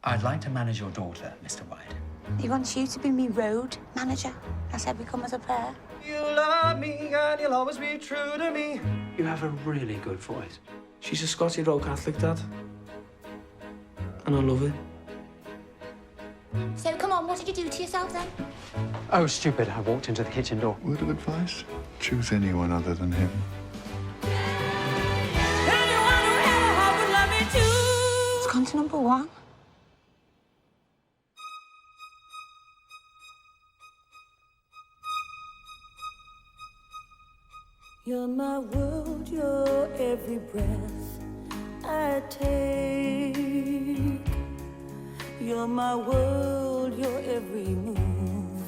I'd like to manage your daughter, Mr. White. He wants you to be me road manager. That's how we come as a pair. You love me and you'll always be true to me. You have a really good voice. She's a Scotty Road Catholic, Dad. And I love it. So, come on, what did you do to yourself, then? Oh, stupid. I walked into the kitchen door. Word of advice? Choose anyone other than him. It's gone to #1. You're my world, you're every breath I take. You're my world, you're every move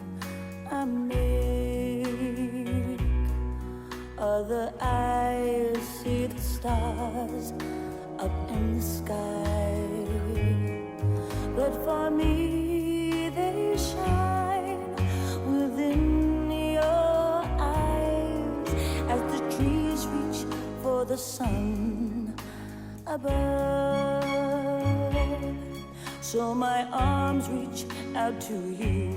I make. Other eyes see the stars up in the sky, but for me they shine within your eyes as the trees reach for the sun above. So my arms reach out to you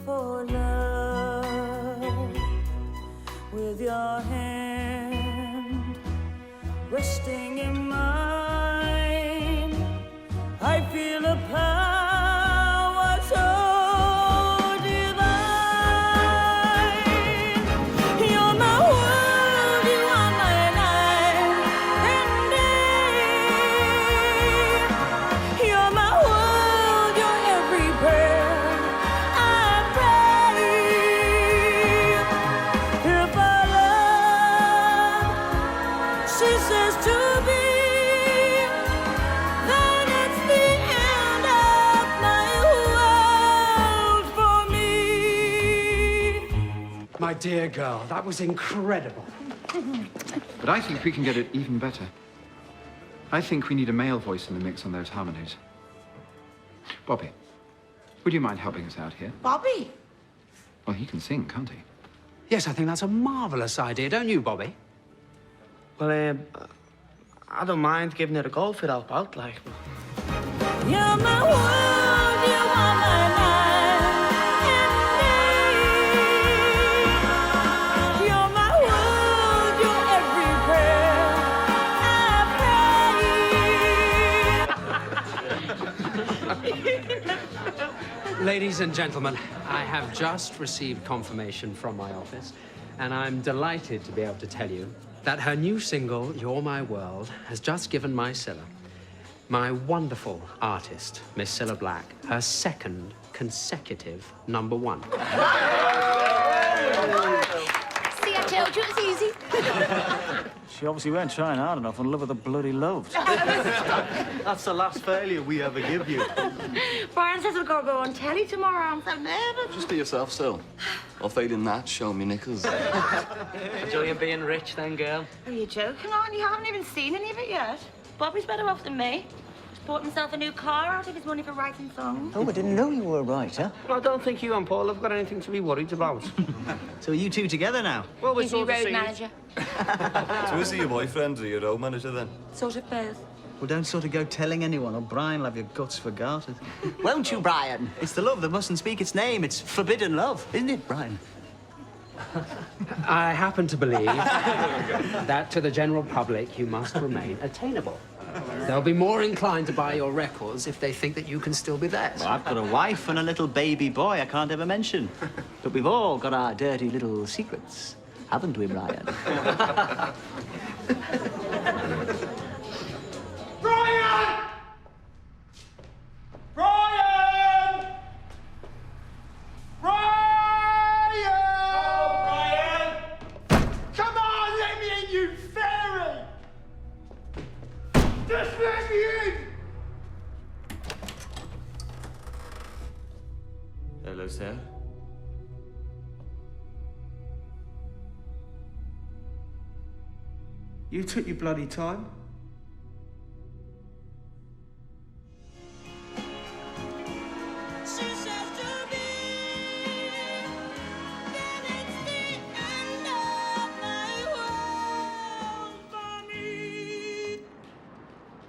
for love, with your hand resting in mine. I feel a power so divine. You're my world, you are my night and day. You're my world, you're every prayer I pray. If our love ceases to be, then it's the end of my world for me. My dear girl, that was incredible. But I think we can get it even better. I think we need a male voice in the mix on those harmonies. Bobby, would you mind helping us out here? Bobby? Well, he can sing, can't he? Yes, I think that's a marvellous idea, don't you, Bobby? Well, I don't mind giving it a go if it help out, like. You're my world, you are my night and day. You're my world, you're every prayer I pray. Ladies and gentlemen, I have just received confirmation from my office, and I'm delighted to be able to tell you that her new single, You're My World, has just given my Cilla, my wonderful artist, Miss Cilla Black, her second consecutive #1. See, I told you it's easy. She obviously weren't trying hard enough and love of the bloody loved. That's the last failure we ever give you. Brian says we've got to go on telly tomorrow. I'm so nervous. Just be yourself, Sil. Or failing that, show me knickers. Enjoying being rich, then, girl. Are you joking, aren't you? You haven't even seen any of it yet. Bobby's better off than me. He's bought himself a new car out of his money for writing songs. Oh, I didn't know you were a writer. Well, I don't think you and Paul have got anything to be worried about. So are you two together now? Well, we're He's your sort of road seeing it. manager. So is he your boyfriend or your road manager, then? Sort of both. Well, don't sort of go telling anyone, or Brian will have your guts for garters. Won't you, Brian? It's the love that mustn't speak its name. It's forbidden love, isn't it, Brian? I happen to believe that to the general public you must remain attainable. They'll be more inclined to buy your records if they think that you can still be theirs. Well, I've got a wife and a little baby boy I can't ever mention. But we've all got our dirty little secrets, haven't we, Brian? Brian! Brian! Brian! Oh, Brian! Come on, let me in, you fairy! Just let me in! Hello, sir. You took your bloody time.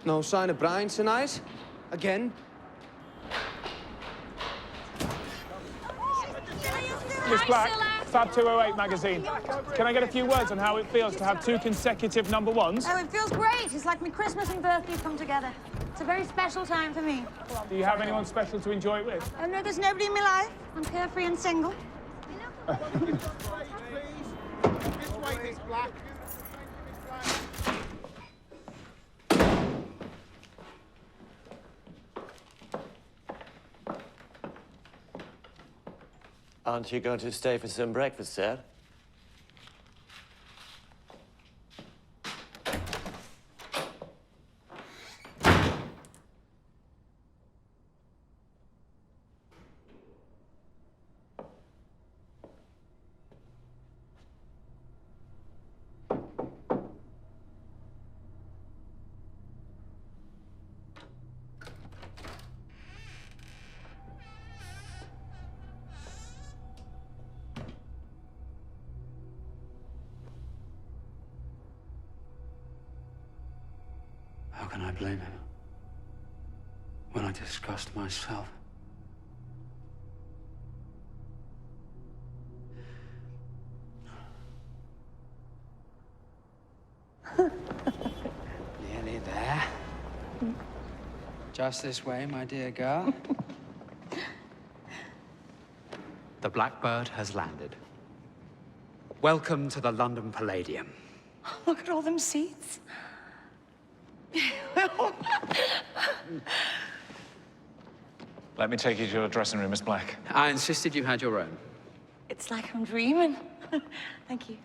No sign of Brian tonight? Again? Miss Black, Fab 208 magazine. Can I get a few words on how it feels to have 2 consecutive number ones? Oh, it feels great. It's like my Christmas and birthday come together. It's a very special time for me. Do you have anyone special to enjoy it with? Oh, no, there's nobody in my life. I'm carefree and single. Please. This way, Miss Black. Aren't you going to stay for some breakfast, sir? How can I blame him when I disgust myself? Nearly there. Just this way, my dear girl. The Blackbird has landed. Welcome to the London Palladium. Look at all them seats. Let me take you to your dressing room, Miss Black. I insisted you had your own. It's like I'm dreaming. Thank you.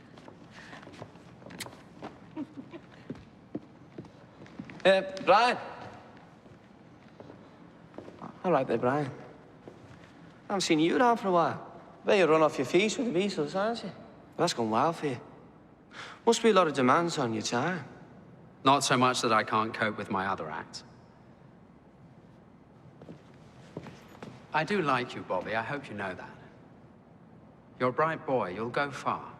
Brian. All right there, Brian. I haven't seen you around for a while. Bet you run off your feet with the Beatles, aren't you? That's gone wild for you. Must be a lot of demands on your time. Not so much that I can't cope with my other acts. I do like you, Bobby. I hope you know that. You're a bright boy. You'll go far.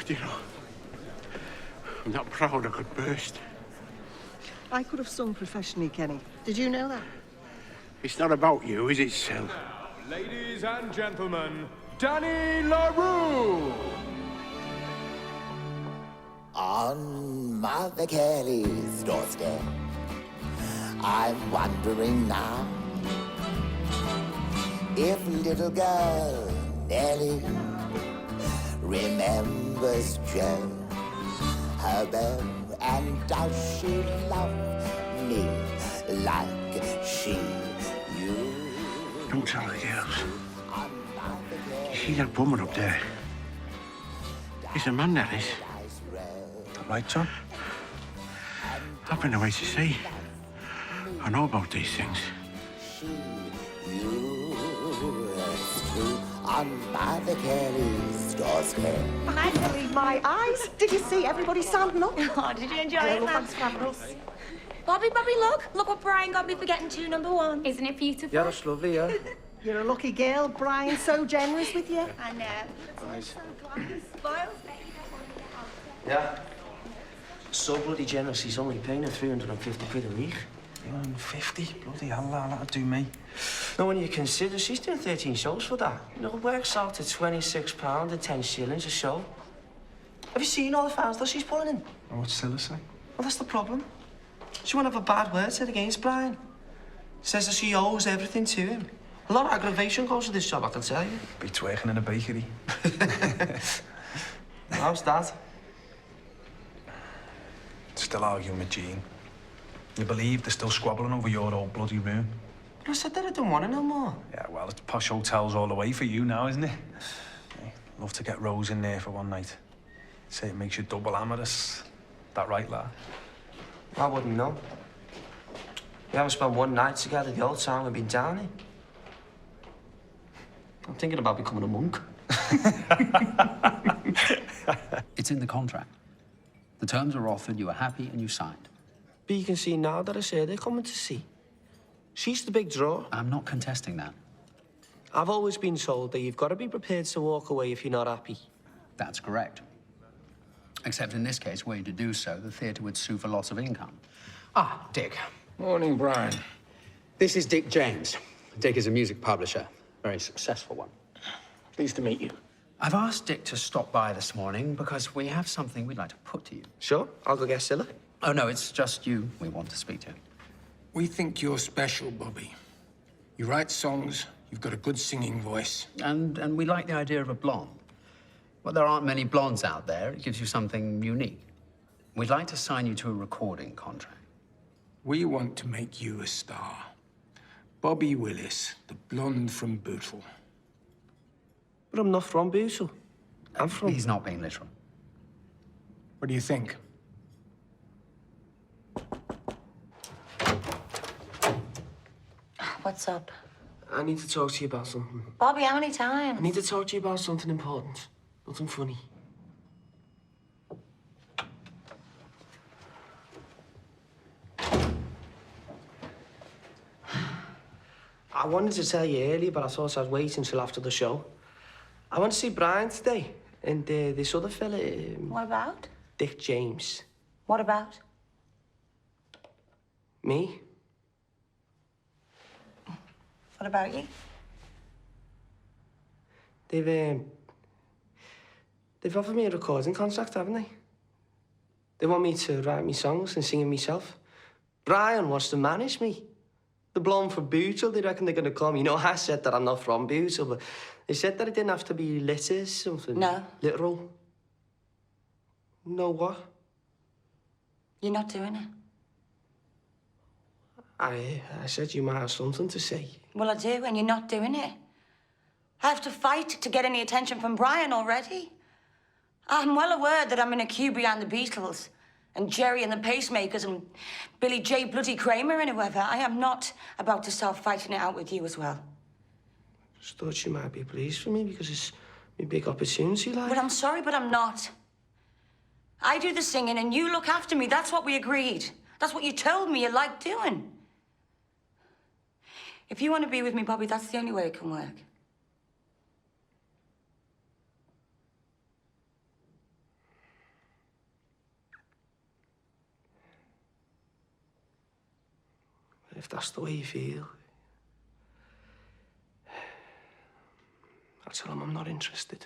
You know, I'm not proud I could burst. I could have sung professionally, Kenny. Did you know that? It's not about you, is it, Sil? Ladies and gentlemen, Danny LaRue! On Mother Kelly's doorstep, I'm wondering now if little girl Nellie remembers Joe, her beau, and does she love me like she used? Don't tell the girls. You see that woman up there? He's a man, that is. The lights on. I've been away to sea. I know about these things. On Mother Kelly's doorstep. I can't believe my eyes. Did you see everybody standing up? Oh, did you enjoy it, man? That's fabulous. Bobby, look what Brian got me for getting 2 number 1s. Isn't it beautiful? Yeah, that's lovely, yeah. You're a lucky girl. Brian's so generous with you. I know. Nice. Spoiled. Yeah. So bloody generous, he's only paying her 350 quid a week. 350? Bloody hell, that'll do me. Now, when you consider she's doing 13 shows for that, you know, it works out to £26 and 10 shillings a show. Have you seen all the fans that she's pulling in? Well, what's Cilla say? Well, that's the problem. She won't have a bad word said against Brian. Says that she owes everything to him. A lot of aggravation goes with this job, I can tell you. Beats working in a bakery. How's that? Still arguing with Jean. You believe they're still squabbling over your old bloody room? But I said that I don't want it no more. Yeah, well, it's posh hotels all the way for you now, isn't it? Hey, love to get Rose in there for one night. Say it makes you double amorous. That right, lad? I wouldn't know. We haven't spent one night together the whole time we've been down here. I'm thinking about becoming a monk. It's in the contract. The terms are offered, you are happy, and you signed. But you can see now that I say they're coming to see. She's the big draw. I'm not contesting that. I've always been told that you've got to be prepared to walk away if you're not happy. That's correct. Except in this case, were you to do so, the theatre would sue for loss of income. Ah, Dick. Morning, Brian. This is Dick James. Dick is a music publisher, very successful one. Pleased to meet you. I've asked Dick to stop by this morning because we have something we'd like to put to you. Sure, I'll go get Cilla. Oh, no, it's just you we want to speak to. We think you're special, Bobby. You write songs, you've got a good singing voice. And we like the idea of a blonde. Well, there aren't many blondes out there. It gives you something unique. We'd like to sign you to a recording contract. We want to make you a star. Bobby Willis, the blonde from Bootle. But I'm not from Bootle. I'm from... He's not being literal. What do you think? What's up? I need to talk to you about something. Bobby, how many times? I need to talk to you about something important. Nothing funny. I wanted to tell you earlier, but I thought I'd wait until after the show. I want to see Brian today, and this other fella... What about? Dick James. What about? Me? What about you? They've offered me a recording contract, haven't they? They want me to write me songs and sing them myself. Brian wants to manage me. The blonde from Bootle, they reckon they're going to call me. You know, I said that I'm not from Bootle, but they said that it didn't have to be letters, something... No. Literal. No what? You're not doing it. I said you might have something to say. Well, I do, and you're not doing it. I have to fight to get any attention from Brian already. I'm well aware that I'm in a queue behind the Beatles and Jerry and the Pacemakers and Billy J. Bloody Kramer and whoever. I am not about to start fighting it out with you as well. Just thought you might be pleased for me because it's my big opportunity, like. But I'm sorry, but I'm not. I do the singing and you look after me. That's what we agreed. That's what you told me you liked doing. If you want to be with me, Bobby, that's the only way it can work. If that's the way you feel, I'll tell him I'm not interested.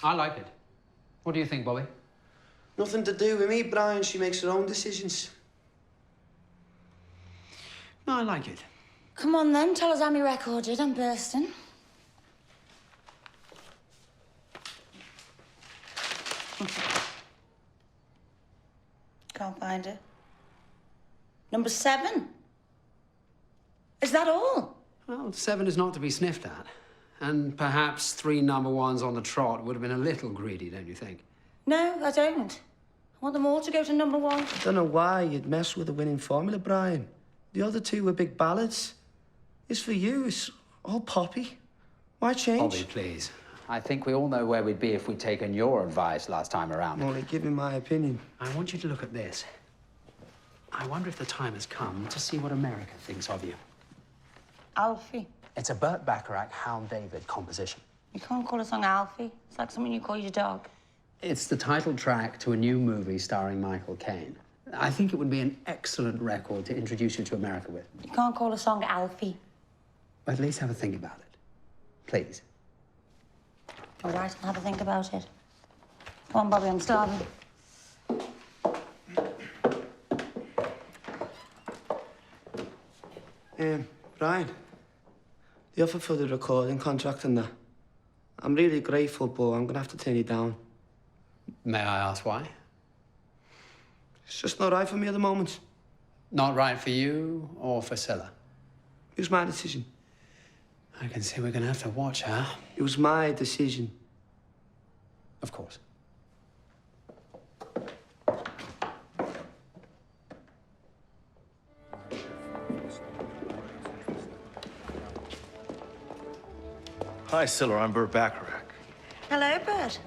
I like it. What do you think, Bobby? Nothing to do with me, Brian. She makes her own decisions. No, I like it. Come on, then. Tell us how my record did. I'm bursting. Can't find it. Number 7. Is that all? Well, 7 is not to be sniffed at. And perhaps 3 number 1s on the trot would have been a little greedy, don't you think? No, I don't. I want them all to go to number 1. I don't know why you'd mess with the winning formula, Brian. The other 2 were big ballads. It's for you. It's all poppy. Why change? Bobby, please. I think we all know where we'd be if we'd taken your advice last time around. I'm only giving my opinion. I want you to look at this. I wonder if the time has come to see what America thinks of you. Alfie. It's a Burt Bacharach, Hal David composition. You can't call a song Alfie. It's like something you call your dog. It's the title track to a new movie starring Michael Caine. I think it would be an excellent record to introduce you to America with. You can't call a song Alfie. But at least have a think about it. Please. All right, I'll have a think about it. Come on, Bobby, I'm starving. Brian, the offer for the recording contract and that. I'm really grateful, but I'm gonna have to turn you down. May I ask why? It's just not right for me at the moment. Not right for you or for Cilla? It was my decision. I can see we're gonna have to watch her. It was my decision. Of course. Hi, Cilla. I'm Burt Bacharach. Hello, Bert.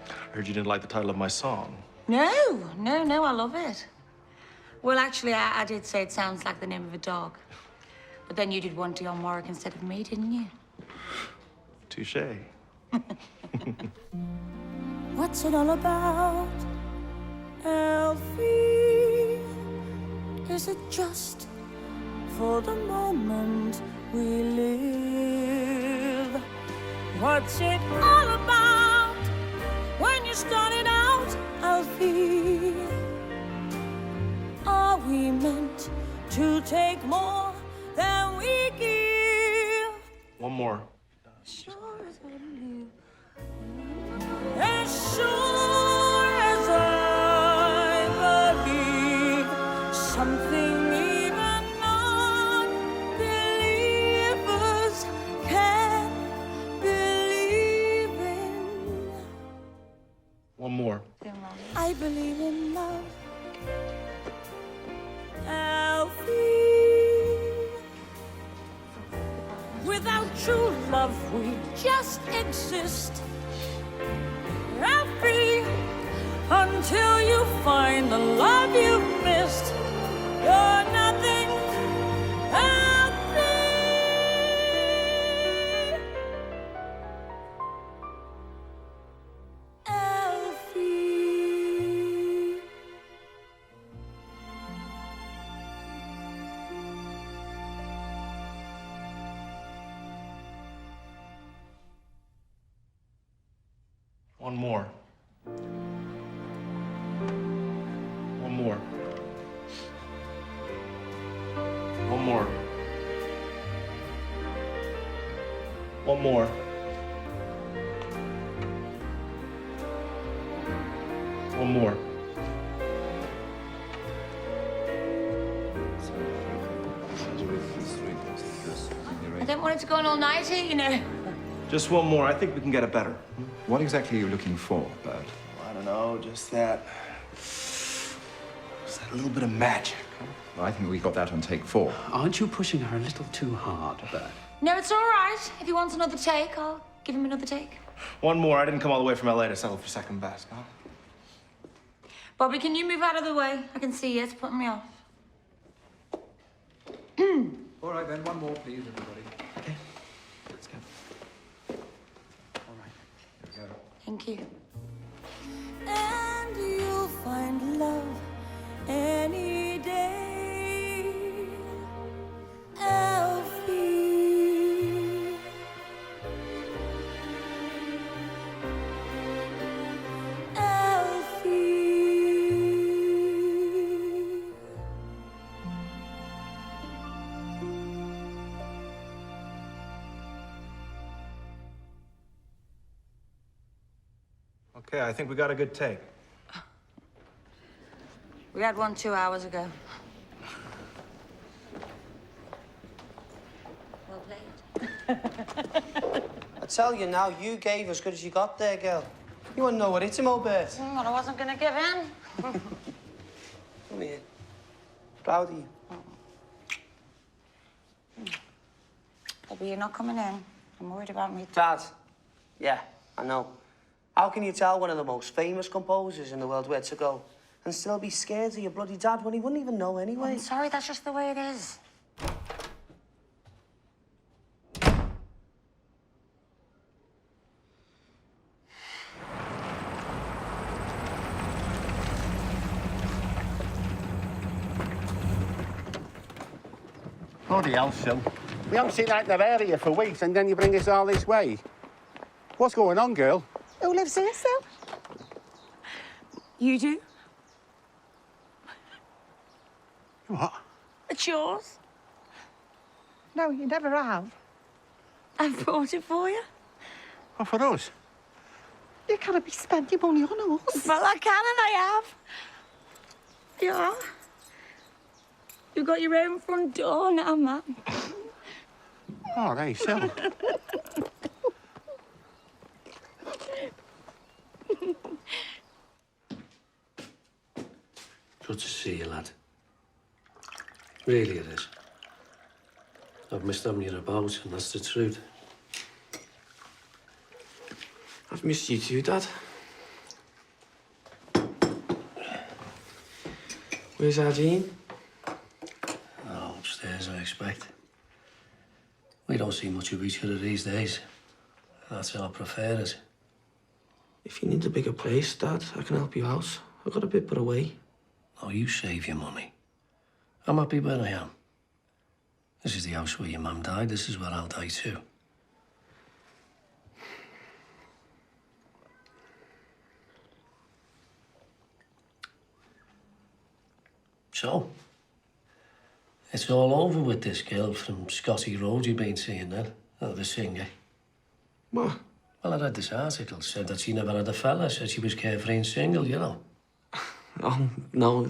I heard you didn't like the title of my song. No, I love it. Well, actually, I did say it sounds like the name of a dog. But then you did want Dionne Warwick instead of me, didn't you? Touché. What's it all about, Alfie? Is it just for the moment we live? What's it all about when you started out, Alfie? Are we meant to take more than we give? One more. Sure as I live. As sure as I believe, something even non-believers can believe in. One more. I believe in love, Alfie. Without true love, we just exist. Alfie, until you find the love you've missed, you're nothing, Alfie. Alfie. One more. One more. One more. One more. One more. I don't want it to go on all night here, you know. Just one more. I think we can get it better. What exactly are you looking for, Bert? I don't know, just that little bit of magic. Well, I think we got that on take 4. Aren't you pushing her a little too hard, Bert? No, it's all right. If he wants another take, I'll give him another take. One more. I didn't come all the way from LA to settle for second best, huh? Bobby, can you move out of the way? I can see you. It's putting me off. All right, then. One more, please, everybody. Okay. Let's go. All right. Here we go. Thank you. And you'll find love any day, Alfie. Alfie. Okay, I think we got a good take. We had one 2 hours ago. Well played. I tell you now, you gave as good as you got there, girl. You wouldn't know what hit him, Bert. Well, I wasn't going to give in. Come here. Proud of you. Bobby, you're not coming in. I'm worried about me. Dad. Yeah, I know. How can you tell one of the most famous composers in the world where to go and still be scared of your bloody dad when he wouldn't even know anyway? I'm sorry, that's just the way it is. Bloody hell, Sil. We haven't seen out in the area for weeks, and then you bring us all this way. What's going on, girl? Who lives here, Sil? You do? What? It's yours. No, you never have. I brought it for you. What, for us? You can't be spending money on us. Well, I can and I have. Yeah. You've got your own front door now, man. Oh, hey, Sil. Good to see you, lad. Really it is. I've missed having you about, and that's the truth. I've missed you too, Dad. Where's Arjeen? Oh, upstairs, I expect. We don't see much of each other these days. That's how I prefer it. If you need a bigger place, Dad, I can help you out. I've got a bit put away. Oh, you save your money. I'm happy where I am. This is the house where your mum died. This is where I'll die too. So, it's all over with this girl from Scotty Road you've been seeing then, the singer. What? Well, I read this article, said that she never had a fella, said she was carefree and single, you know. Oh, no,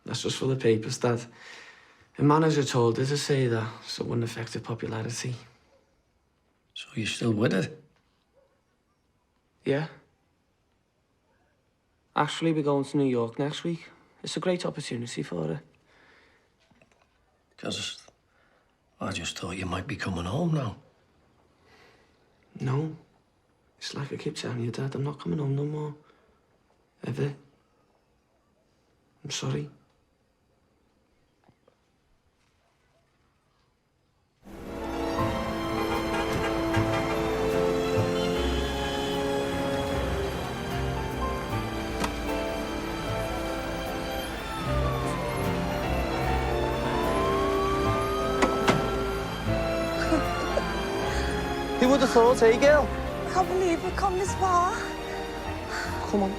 that's just for the papers, Dad. The manager told her to say that, so it wouldn't affect her popularity. So you're still with it? Yeah. Actually, we're going to New York next week. It's a great opportunity for her. Because I just thought you might be coming home now. No. It's like I keep telling you, Dad, I'm not coming home no more. Ever. I'm sorry. Who would have thought, eh, girl? I can't believe we've come this far. Come on.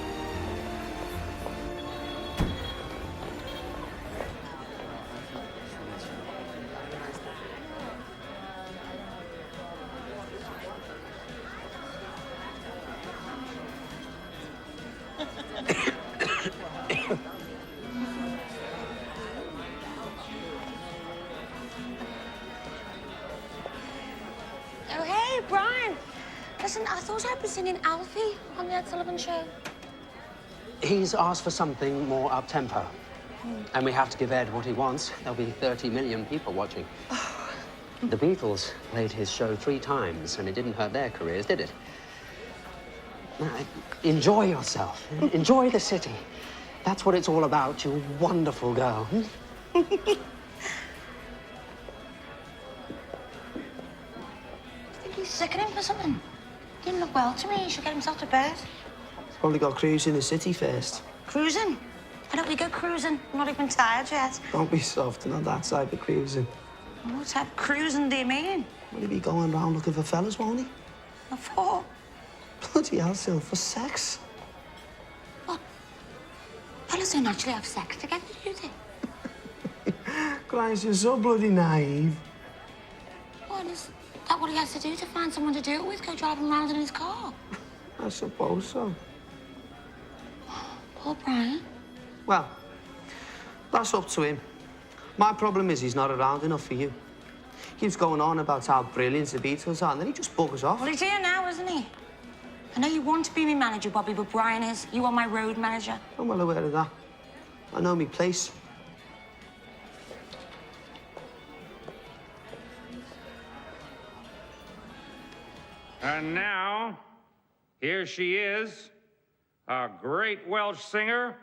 Oh, hey, Brian. Listen, I thought I'd be singing Alfie on the Ed Sullivan Show. He's asked for something more up-tempo. And we have to give Ed what he wants. There'll be 30 million people watching. The Beatles played his show 3 times, and it didn't hurt their careers, did it? Now, enjoy yourself. Enjoy the city. That's what it's all about, you wonderful girl. He's sickening for something. Didn't look well to me. He should get himself to bed. He's probably got cruise in the city first. Cruising? Why don't we go cruising? I'm not even tired yet. Don't be soft, not that type of cruising. What type of cruising do you mean? Will he be going around looking for fellas, won't he? What for? Bloody hell, Sil, for sex. What? Fellas don't actually have sex together, do they? Christ, you're so bloody naive. What, is that what he has to do to find someone to do it with? Go driving around in his car? I suppose so. Poor Brian. Well, that's up to him. My problem is he's not around enough for you. Keeps going on about how brilliant the Beatles are, and then he just buggers off. Well, he's here now, isn't he? I know you want to be my manager, Bobby, but Brian is. You are my road manager. I'm well aware of that. I know me place. And now, here she is, a great Welsh singer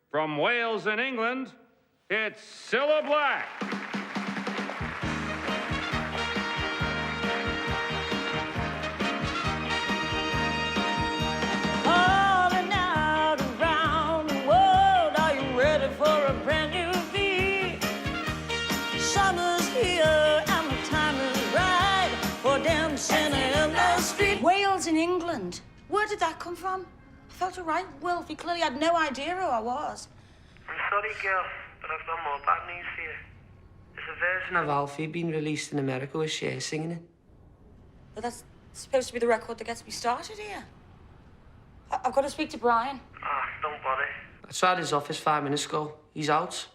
from Wales and England. It's Cilla Black. All and out around the world, are you ready for a brand new beat? Summer's here. Where did that come from? I felt a right Wilf. He clearly had no idea who I was. I'm sorry, girl, but I've got more bad news for you. There's a version Of Alfie being released in America with Cher singing it. But that's supposed to be the record that gets me started here. I've got to speak to Brian. Ah, don't bother. I tried his office 5 minutes ago. He's out.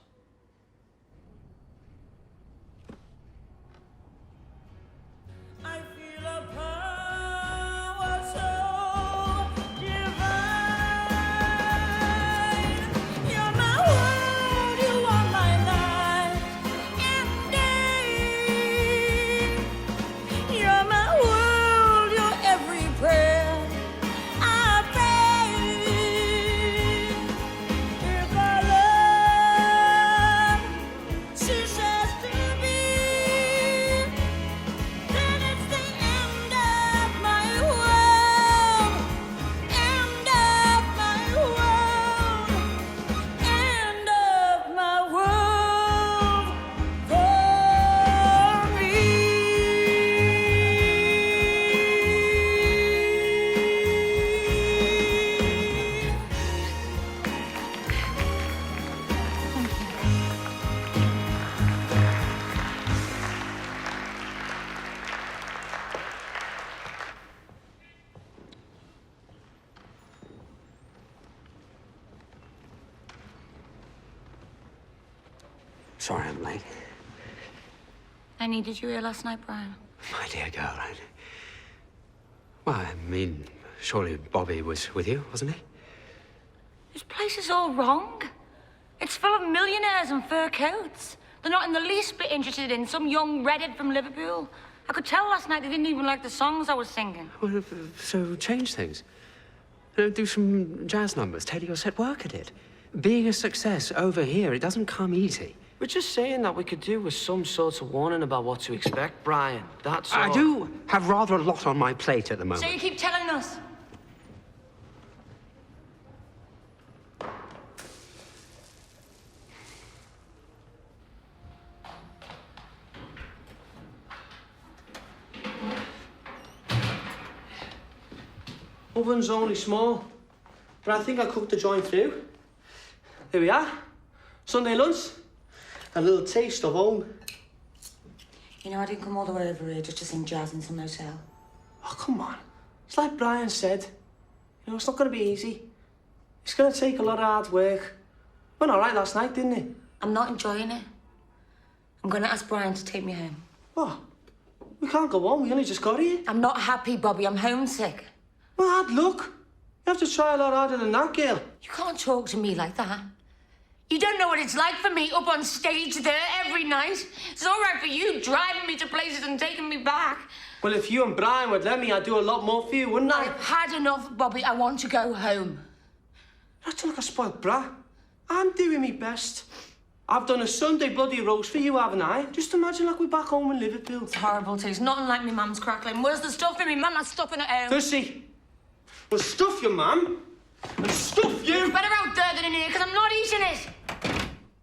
Sorry I'm late. I needed you here last night, Brian. My dear girl, well, I mean, surely Bobby was with you, wasn't he? This place is all wrong. It's full of millionaires and fur coats. They're not in the least bit interested in some young redhead from Liverpool. I could tell last night they didn't even like the songs I was singing. Well, so change things. Do some jazz numbers. Tell your set work at it. Being a success over here, it doesn't come easy. We're just saying that we could do with some sort of warning about what to expect, Brian. That's all. I do have rather a lot on my plate at the moment. So you keep telling us. Oven's only small, but I think I cooked the joint through. Here we are. Sunday lunch. A little taste of home. You know, I didn't come all the way over here just to sing jazz in some hotel. Oh, come on. It's like Brian said. You know, it's not going to be easy. It's going to take a lot of hard work. Went all right last night, didn't it? I'm not enjoying it. I'm going to ask Brian to take me home. What? We can't go on. We only just got here. I'm not happy, Bobby. I'm homesick. Well, hard luck. You have to try a lot harder than that, girl. You can't talk to me like that. You don't know what it's like for me up on stage there every night. It's all right for you driving me to places and taking me back. Well, if you and Brian would let me, I'd do a lot more for you, wouldn't I? I've had enough, Bobby. I want to go home. You're acting like a spoiled brat. I'm doing my best. I've done a Sunday bloody roast for you, haven't I? Just imagine like we're back home in Liverpool. It's horrible taste. Nothing like me mum's crackling. Where's the stuff in me mum? I'm stuffing it home. Does she? Well, stuff your mum. And stuff you. It's better out there than in here, because I'm not eating it.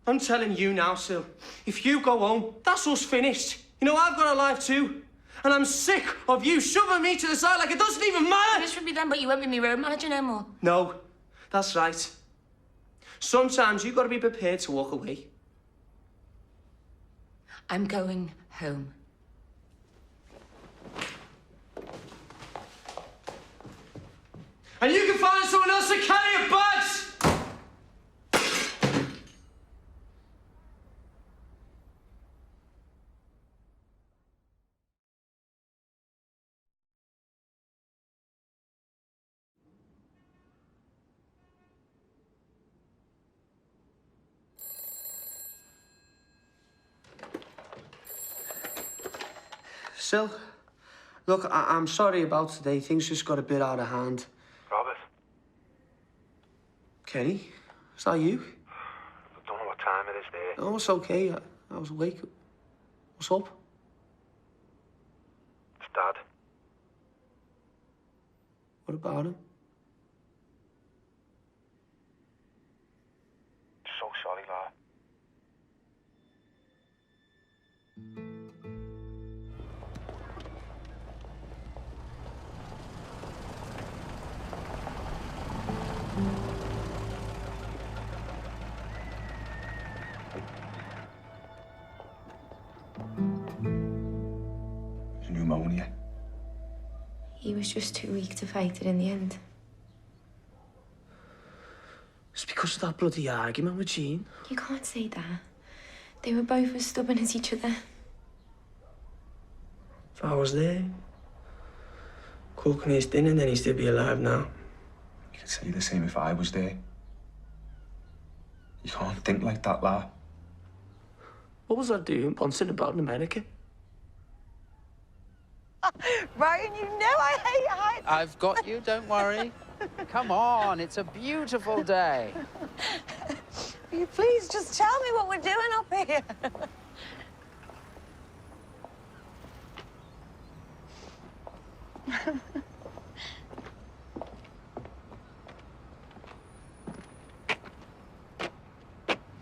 I'm telling you now, Sil. If you go home, that's us finished. You know, I've got a life too. And I'm sick of you shoving me to the side like it doesn't even matter. This would be then, but you won't be me road manager no more. No, that's right. Sometimes you've got to be prepared to walk away. I'm going home. And you can find someone else to carry your bags! Sil, look, I'm sorry about today. Things just got a bit out of hand. Robert? Kenny, is that you? I don't know what time it is there. Oh, it's okay. I was awake. What's up? It's Dad. What about him? So sorry, lad. pneumonia. He was just too weak to fight it in the end. It's because of that bloody argument with Jean. You can't say that. They were both as stubborn as each other. If I was there, cooking his dinner, then he'd still be alive now. You could say the same if I was there. You can't think like that, lad. What was I doing bouncing about in America? Ryan, you know I hate heights. I've got you, don't worry. Come on, it's a beautiful day. Will you please just tell me what we're doing up here?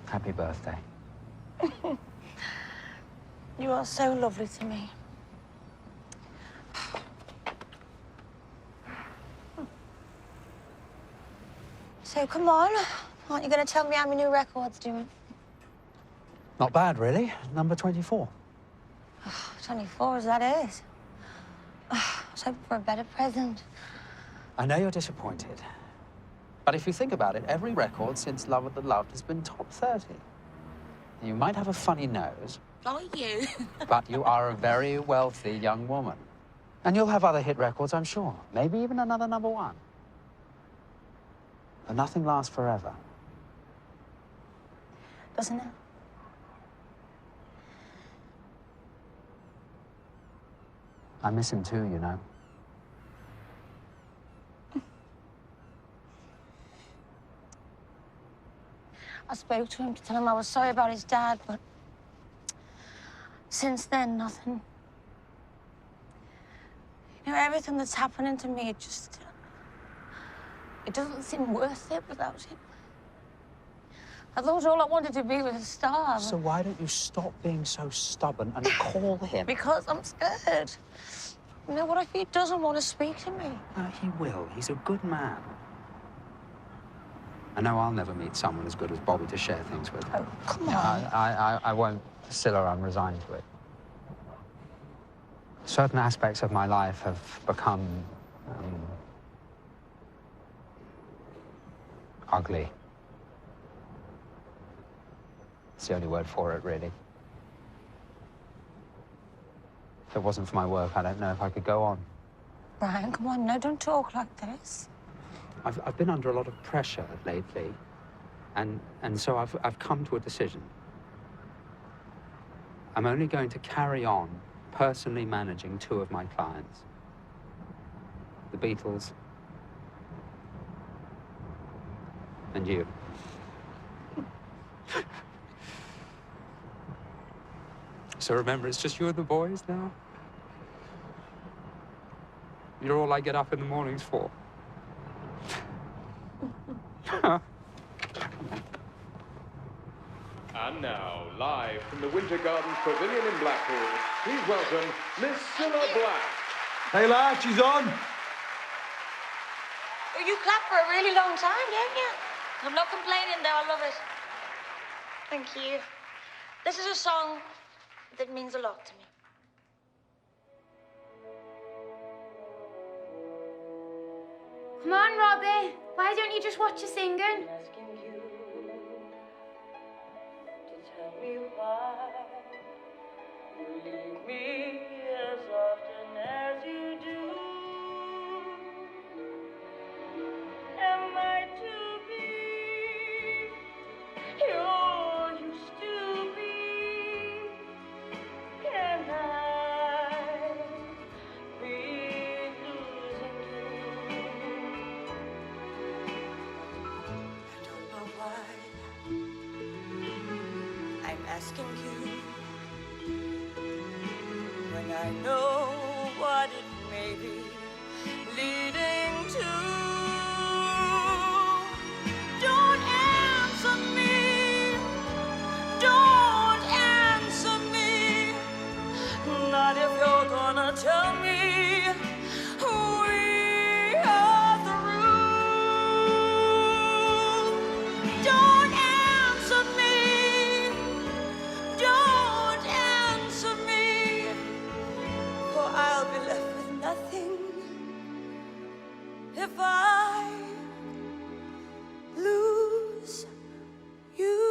Happy birthday. You are so lovely to me. So come on, aren't you going to tell me how my new record's doing? Not bad, really. Number 24. 24 as that is. I was hoping for a better present. I know you're disappointed. But if you think about it, every record since Love of the Loved has been top 30. You might have a funny nose. Not you. But you are a very wealthy young woman. And you'll have other hit records, I'm sure. Maybe even another number 1. But nothing lasts forever. Doesn't it? I miss him too, you know. I spoke to him to tell him I was sorry about his dad, but since then, nothing. You know, everything that's happening to me, it doesn't seem worth it without him. I thought all I wanted to be was a star. So why don't you stop being so stubborn and call him? Because I'm scared. You know, what if he doesn't want to speak to me? He will. He's a good man. I know I'll never meet someone as good as Bobby to share things with. Oh, come on. I won't. Cilla, I'm resigned to it. Certain aspects of my life have become ugly. It's the only word for it, really. If it wasn't for my work, I don't know if I could go on. Brian, come on, no, don't talk like this. I've been under a lot of pressure lately, and so I've come to a decision. I'm only going to carry on personally managing 2 of my clients. The Beatles and you. So remember, it's just you and the boys now? You're all I get up in the mornings for. And now, live from the Winter Gardens Pavilion in Blackpool, please welcome Miss Cilla Black. Hey, lad, she's on. Well, you clapped for a really long time, don't you? I'm not complaining, though. I love it. Thank you. This is a song that means a lot to me. Come on, Robbie. Why don't you just watch her singing? Asking you to tell me why you leave me as often as you do. Am I to be all you used to be? Can I be losing you? I don't know why I'm asking you when I know what it may be leading to. Don't answer me. Don't answer me. Not if you're gonna tell me we are through. Don't answer me. Don't answer me. For I'll if I lose you?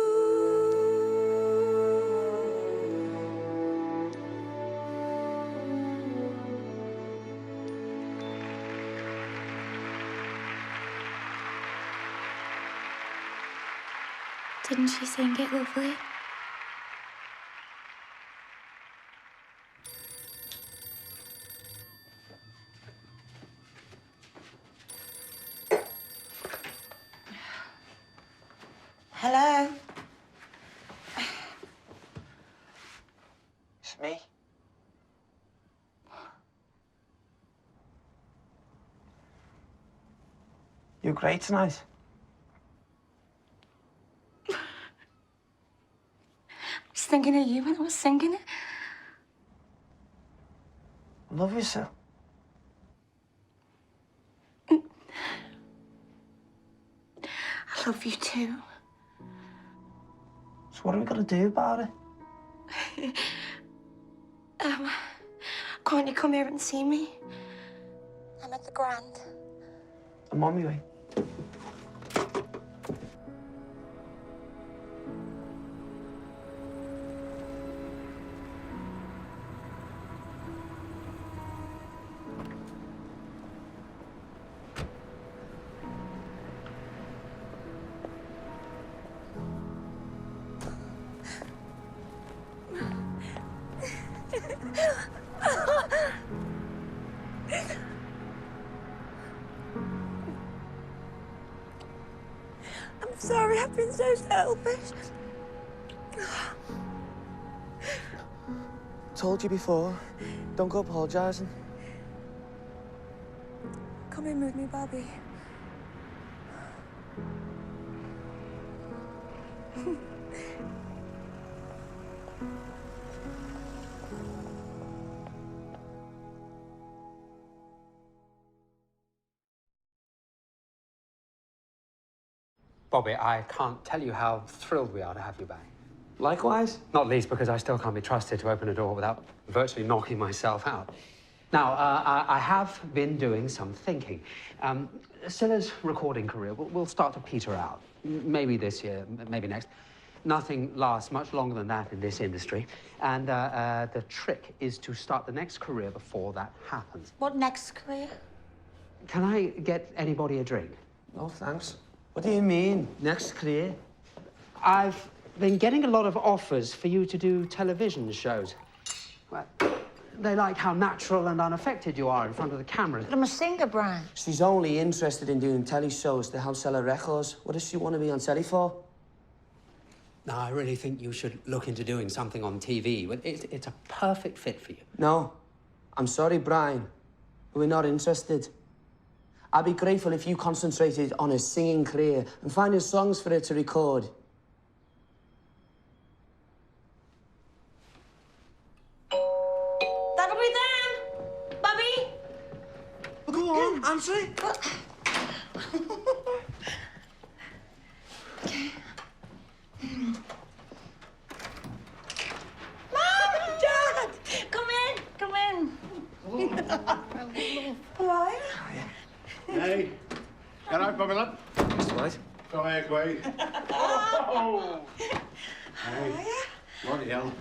Didn't she sing it lovely? Hello? It's me. You're great tonight. I was thinking of you when I was singing it. I love you, Sil. I love you too. So what are we gonna do about it? Can't you come here and see me? I'm at the Grand. I'm on my way. I'm sorry, I've been so selfish. Told you before, don't go apologising. Come in with me, Bobby. Bobby, I can't tell you how thrilled we are to have you back. Likewise. Not least because I still can't be trusted to open a door without virtually knocking myself out. Now, I have been doing some thinking. Cilla's recording career will start to peter out. Maybe this year, maybe next. Nothing lasts much longer than that in this industry. And the trick is to start the next career before that happens. What next career? Can I get anybody a drink? No, thanks. What do you mean, next career? I've been getting a lot of offers for you to do television shows. Well, they like how natural and unaffected you are in front of the cameras. But I'm a singer, Brian. She's only interested in doing telly shows to help sell her records. What does she want to be on telly for? No, I really think you should look into doing something on TV. It's a perfect fit for you. No. I'm sorry, Brian. We're not interested. I'd be grateful if you concentrated on a singing career and finding songs for her to record. That'll be them. Bobby? Well, go on, answer it. Mom! Dad! Come in. Come in. Why? Hey, get out, Bobby lad. Mr. White. Come here, Quaid. Oh! Hey, bloody hell.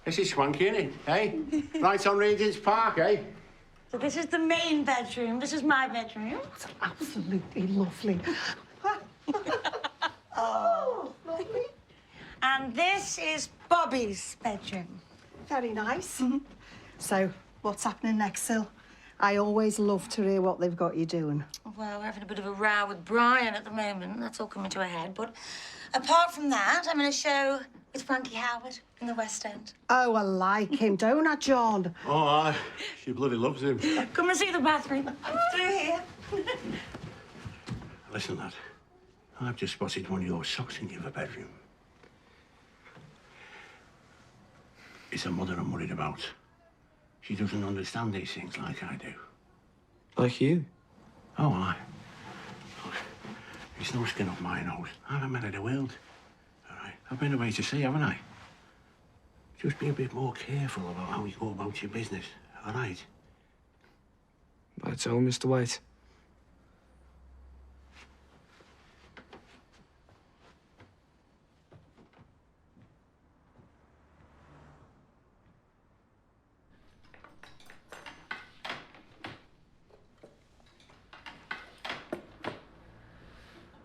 This is swanky, innit? Hey? Right on Regent's Park, eh? So this is the main bedroom. This is my bedroom. It's absolutely lovely. Oh, lovely. And this is Bobby's bedroom. Very nice. So, what's happening next, Sil? I always love to hear what they've got you doing. Well, we're having a bit of a row with Brian at the moment. That's all coming to a head. But apart from that, I'm in a show with Frankie Howard in the West End. Oh, I like him, don't I, John? Oh, aye. She bloody loves him. Come and see the bathroom. Through here. Listen, lad. I've just spotted one of your socks in your bedroom. It's a mother I'm worried about. She doesn't understand these things like I do. Like you? Oh, aye. Look, it's no skin off my nose. I'm a man of the world. All right? I've been away to sea, haven't I? Just be a bit more careful about how you go about your business, all right? Right, so, Mr. White.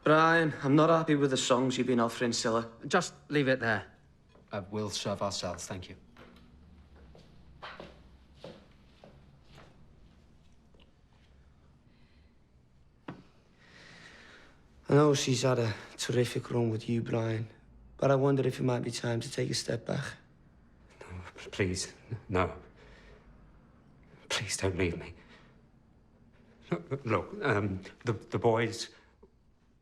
Brian, I'm not happy with the songs you've been offering Cilla. Just leave it there. We'll serve ourselves, thank you. I know she's had a terrific run with you, Brian, but I wonder if it might be time to take a step back. No, please, no. Please don't leave me. Look, the boys,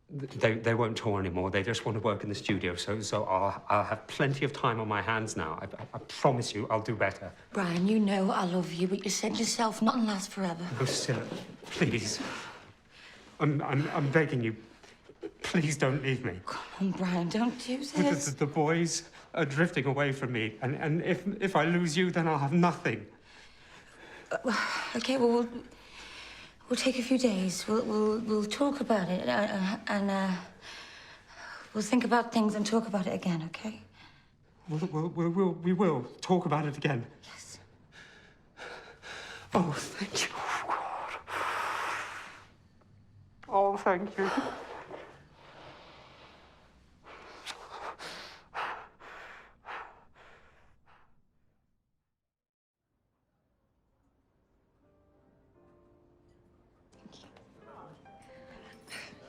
they won't tour anymore. They just want to work in the studio, so I'll have plenty of time on my hands now. I promise you I'll do better. Brian, you know I love you, but you said yourself nothing lasts forever. Oh, Cilla, please. I'm begging you. Please don't leave me. Come on, Brian, don't do this. The boys are drifting away from me, and if I lose you, then I'll have nothing. Okay, well, we'll take a few days. We'll talk about it, and we'll think about things and talk about it again, okay? We will talk about it again. Yes. Oh, thank you. Oh, thank you.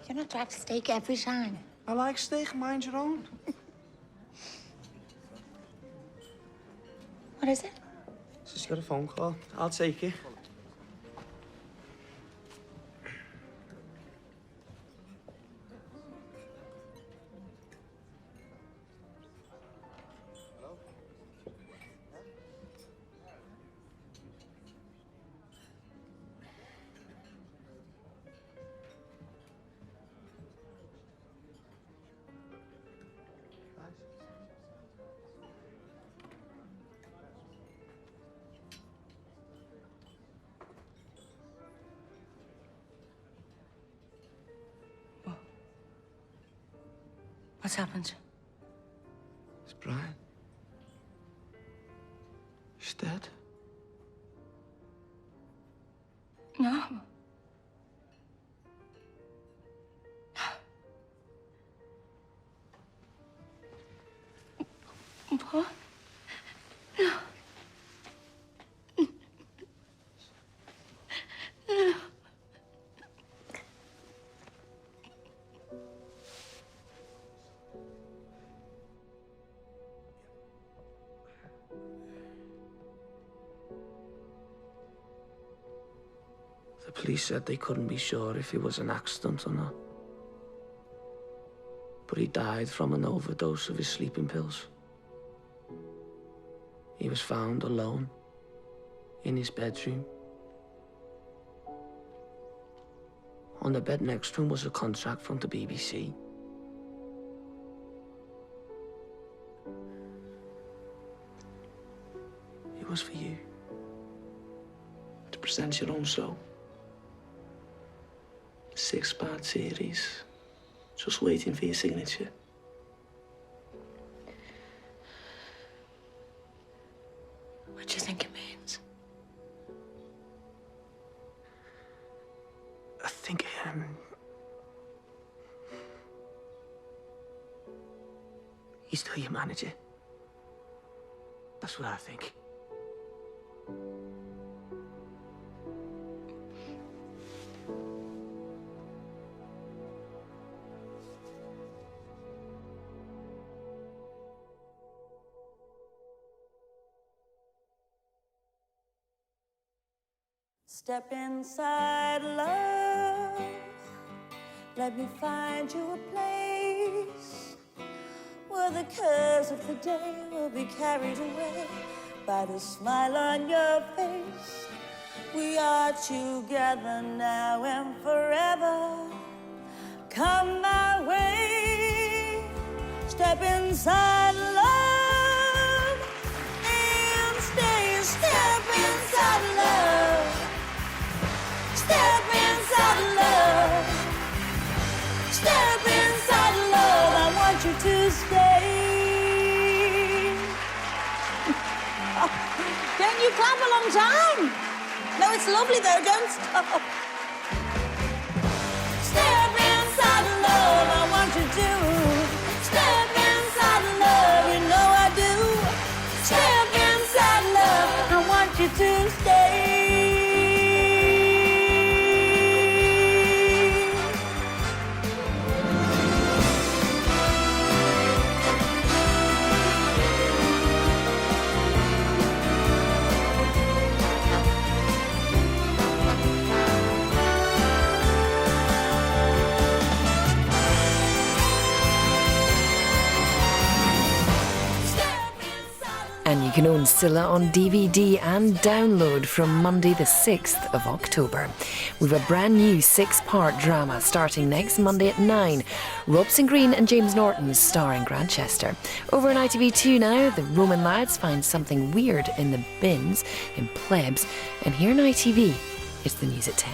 You're not to have steak every time. I like steak, mind your own. What is it? Just got a phone call. I'll take it. What's happened? It's Brian. He's dead. No. What? No. No. The police said they couldn't be sure if it was an accident or not. But he died from an overdose of his sleeping pills. He was found alone in his bedroom. On the bed next to him was a contract from the BBC. It was for you. To present your own show. 6-part series. Just waiting for your signature. What do you think it means? I think, he's still your manager. That's what I think. Step inside, love. Let me find you a place where the cares of the day will be carried away by the smile on your face. We are together now and forever. Come my way. Step inside, love, and stay. Step inside, love. Step inside, love. Step inside, love. I want you to stay. Don't you clap a long time? No, it's lovely though, don't stop. Step inside, love. And you can own Cilla on DVD and download from Monday the 6th of October. We've a brand new 6-part drama starting next Monday at 9. Robson Green and James Norton star in Grantchester. Over on ITV2 now, the Roman lads find something weird in the bins in Plebs. And here on ITV, it's the news at 10.